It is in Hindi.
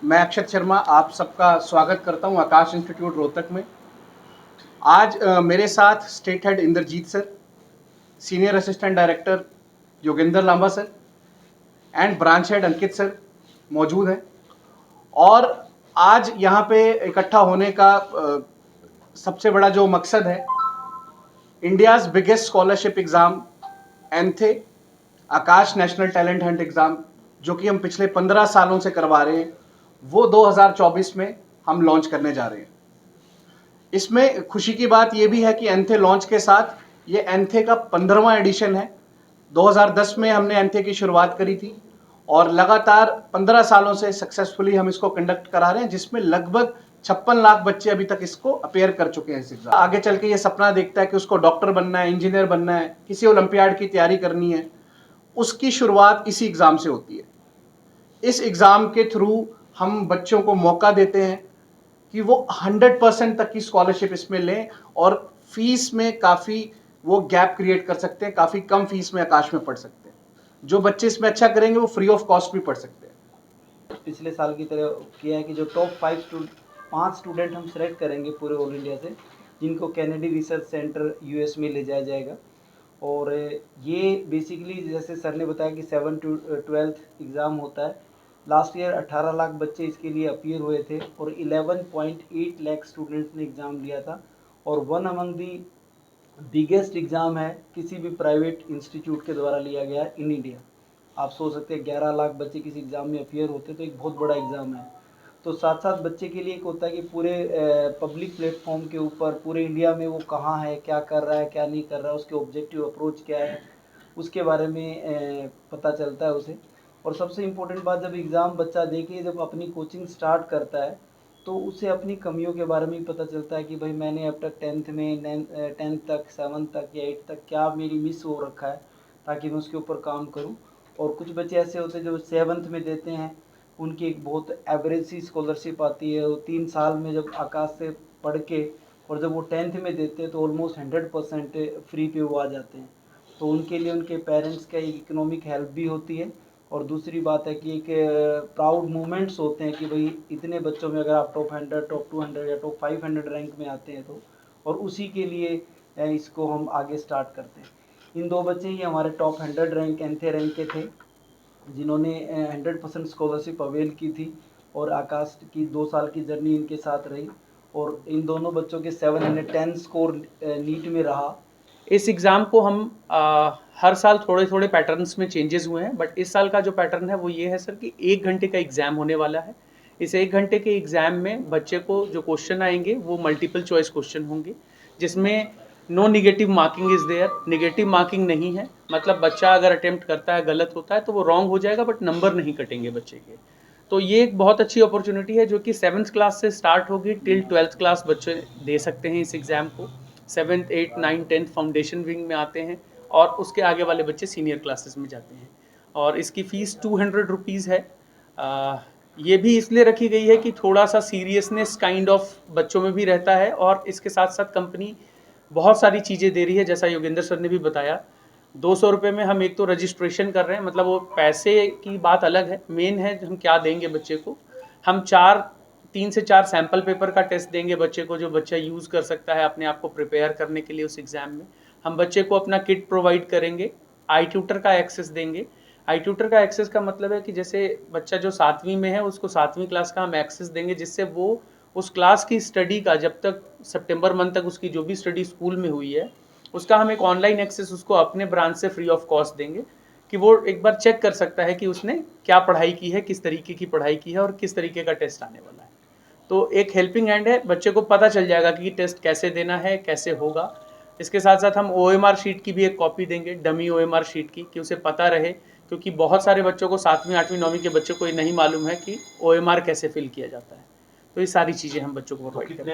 मैं अक्षत शर्मा आप सबका स्वागत करता हूं आकाश इंस्टीट्यूट रोहतक में। आज मेरे साथ state head Indrajeet sir, senior assistant director Yogendra Lamba sir and branch head Ankit sir मौजूद हैं। और आज यहाँ पे इकट्ठा होने का सबसे बड़ा जो मकसद है, India's biggest scholarship exam ANTHE Aakash national talent hunt exam, जो कि हम पिछले 15 सालों से करवा रहे हैं, वो 2024 में हम लॉन्च करने जा रहे हैं। इसमें खुशी की बात ये भी है कि एंथे लॉन्च के साथ ये एंथे का 15वां एडिशन है। 2010 में हमने एंथे की शुरुआत करी थी और लगातार 15 सालों से सक्सेसफुली हम इसको कंडक्ट करा रहे हैं, जिसमें लगभग 56 लाख बच्चे अभी तक इसको अपेयर कर चुके हैं। इस एग्जाम आगे चल के ये सपना देखता है कि उसको डॉक्टर बनना है, इंजीनियर बनना है, किसी ओलंपियाड की तैयारी करनी है, उसकी शुरुआत इसी एग्ज़ाम से होती है। इस एग्ज़ाम के थ्रू हम बच्चों को मौका देते हैं कि वो 100% तक की स्कॉलरशिप इसमें लें और फीस में काफ़ी वो गैप क्रिएट कर सकते हैं, काफ़ी कम फीस में आकाश में पढ़ सकते हैं। जो बच्चे इसमें अच्छा करेंगे वो फ्री ऑफ कॉस्ट भी पढ़ सकते हैं। पिछले साल की तरह किया है कि जो टॉप 5 स्टूडेंट हम सेलेक्ट करेंगे पूरे ऑल इंडिया से, जिनको कैनेडी रिसर्च सेंटर यूएस में ले जाया जाएगा। और ये बेसिकली जैसे सर ने बताया कि 7 to 12th एग्ज़ाम होता है। लास्ट ईयर 18 लाख बच्चे इसके लिए अपीयर हुए थे और 11.8 लाख स्टूडेंट्स ने एग्ज़ाम दिया था। और one among the biggest exam है किसी भी प्राइवेट इंस्टीट्यूट के द्वारा लिया गया है इन इंडिया। आप सोच सकते हैं 11 लाख बच्चे किसी एग्ज़ाम में अपीयर होते तो एक बहुत बड़ा एग्ज़ाम है। तो साथ साथ बच्चे के लिए एक होता है कि पूरे पब्लिक प्लेटफॉर्म के ऊपर पूरे इंडिया में वो कहाँ है, क्या कर रहा है, क्या नहीं कर रहा है, उसके ऑब्जेक्टिव अप्रोच क्या है, उसके बारे में पता चलता है उसे। और सबसे इम्पोर्टेंट बात, जब एग्ज़ाम बच्चा दे के जब अपनी कोचिंग स्टार्ट करता है तो उसे अपनी कमियों के बारे में पता चलता है कि भाई मैंने अब तक 10th में 10th तक 7th तक या 8th तक क्या मेरी मिस हो रखा है, ताकि मैं उसके ऊपर काम करूं। और कुछ बच्चे ऐसे होते हैं जो 7th में देते हैं, उनकी एक बहुत एवरेज सी स्कॉलरशिप आती है। वो 3 साल में जब आकाश से पढ़ के और जब वो 10th में देते हैं तो ऑलमोस्ट 100% फ्री पे वो आ जाते हैं। तो उनके लिए उनके पेरेंट्स का इकोनॉमिक हेल्प भी होती है। और दूसरी बात है कि एक प्राउड मोमेंट्स होते हैं कि भाई इतने बच्चों में अगर आप टॉप 100, टॉप 200 या टॉप 500 रैंक में आते हैं तो, और उसी के लिए इसको हम आगे स्टार्ट करते हैं। इन 2 बच्चे ही हमारे टॉप 100 रैंक एंथे रैंक के थे, जिन्होंने 100% स्कॉलरशिप अवेल की थी। और आकाश की 2 साल की जर्नी इनके साथ रही और इन दोनों बच्चों के 710 स्कोर नीट में रहा। इस एग्ज़ाम को हम हर साल थोड़े थोड़े पैटर्न्स में चेंजेस हुए हैं, बट इस साल का जो पैटर्न है वो ये है सर कि 1 घंटे का एग्ज़ाम होने वाला है। इस 1 घंटे के एग्ज़ाम में बच्चे को जो क्वेश्चन आएंगे वो मल्टीपल चॉइस क्वेश्चन होंगे, जिसमें no negative marking is there. Negative marking नहीं है, मतलब बच्चा अगर अटेम्प्ट करता है गलत होता है तो वो रॉन्ग हो जाएगा, बट नंबर नहीं कटेंगे बच्चे के। तो ये एक बहुत अच्छी अपॉर्चुनिटी है जो कि 7th क्लास से स्टार्ट होगी टिल 12th क्लास बच्चे दे सकते हैं इस एग्ज़ाम को। 7th 8th 9th 10th foundation wing में आते हैं और उसके आगे वाले बच्चे सीनियर क्लासेस में जाते हैं। और इसकी फ़ीस 200 रुपीज़ है। ये भी इसलिए रखी गई है कि थोड़ा सा सीरियसनेस काइंड ऑफ बच्चों में भी रहता है, और इसके साथ साथ कंपनी बहुत सारी चीज़ें दे रही है, जैसा योगेंद्र सर ने भी बताया। 200 रुपये में हम एक तो रजिस्ट्रेशन कर रहे हैं, मतलब वो पैसे की बात अलग है, मेन है हम क्या देंगे बच्चे को। हम 3 से 4 सैम्पल पेपर का टेस्ट देंगे बच्चे को, जो बच्चा यूज़ कर सकता है अपने आप को प्रिपेयर करने के लिए उस एग्ज़ाम में। हम बच्चे को अपना किट प्रोवाइड करेंगे, आई ट्यूटर का एक्सेस देंगे। आई ट्यूटर का एक्सेस का मतलब है कि जैसे बच्चा जो 7वीं में है उसको 7वीं क्लास का हम एक्सेस देंगे, जिससे वो उस क्लास की स्टडी का, जब तक सितंबर मंथ तक उसकी जो भी स्टडी स्कूल में हुई है उसका हम एक ऑनलाइन एक्सेस उसको अपने ब्रांच से फ्री ऑफ कॉस्ट देंगे, कि वो एक बार चेक कर सकता है कि उसने क्या पढ़ाई की है, किस तरीके की पढ़ाई की है और किस तरीके का टेस्ट आने वाला है। तो एक हेल्पिंग हैंड है, बच्चे को पता चल जाएगा कि टेस्ट कैसे देना है, कैसे होगा। इसके साथ साथ हम OMR शीट की भी एक कॉपी देंगे, डमी OMR शीट की, कि उसे पता रहे, क्योंकि बहुत सारे बच्चों को 7वीं 8वीं 9वीं के बच्चों को ये नहीं मालूम है कि OMR कैसे फिल किया जाता है। तो ये सारी चीज़ें हम बच्चों को प्रोवाइड करें।